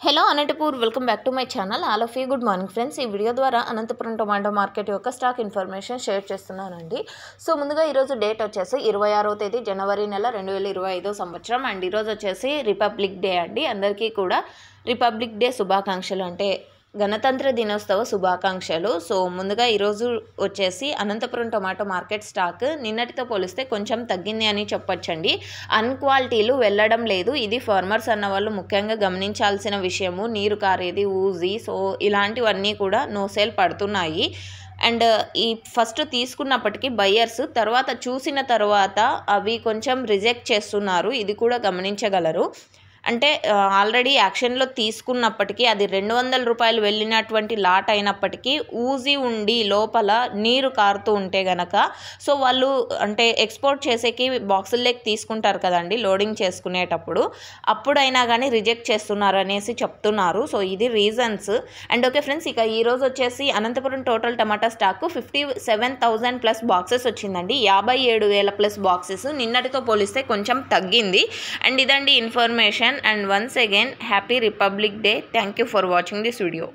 Hello Anantapur welcome back to my channel. All of you good morning friends. ఈ video ద్వారా Anantapuram tomato market యొక్క stock information share చేస్తున్నానండి. So ముందుగా ఈరోజు date వచ్చేసి 26వ తేదీ జనవరి నెల 2025 సంవత్సరం అండ్ ఈరోజు వచ్చేసి రిపబ్లిక్ డే అండి. అందరికీ కూడా రిపబ్లిక్ డే శుభాకాంక్షలు, అంటే గణతంత్ర దినోత్సవ శుభాకాంక్షలు. సో ముందుగా ఈరోజు వచ్చేసి అనంతపురం టొమాటో మార్కెట్ స్టాక్ నిన్నటితో పోలిస్తే కొంచెం తగ్గింది అని చెప్పొచ్చండి. అన్క్వాలిటీలు వెళ్ళడం లేదు. ఇది ఫార్మర్స్ అన్న వాళ్ళు ముఖ్యంగా గమనించాల్సిన విషయము. నీరు కారేది, ఊజీ, సో ఇలాంటివన్నీ కూడా నో సేల్ పడుతున్నాయి. అండ్ ఈ ఫస్ట్ తీసుకున్నప్పటికీ బయ్యర్స్ తర్వాత చూసిన తర్వాత అవి కొంచెం రిజెక్ట్ చేస్తున్నారు. ఇది కూడా గమనించగలరు. అంటే ఆల్రెడీ యాక్షన్లో తీసుకున్నప్పటికీ అది 200 రూపాయలు వెళ్ళినటువంటి లాట్ అయినప్పటికీ ఊజీ ఉండి లోపల నీరు కారుతూ ఉంటే గనక సో వాళ్ళు అంటే ఎక్స్పోర్ట్ చేసేకి బాక్సుల్లోకి తీసుకుంటారు కదండి లోడింగ్ చేసుకునేటప్పుడు, అప్పుడైనా కానీ రిజెక్ట్ చేస్తున్నారు అనేసి చెప్తున్నారు. సో ఇది రీజన్స్. అండ్ ఓకే ఫ్రెండ్స్, ఇక ఈరోజు వచ్చేసి అనంతపురం టోటల్ టమాటా స్టాక్ 57,000 ప్లస్ బాక్సెస్ వచ్చిందండి. 57,000 ప్లస్ బాక్సెస్ నిన్నటితో పోలిస్తే కొంచెం తగ్గింది. అండ్ ఇదండి information. And once again, happy Republic Day. Thank you for watching this video.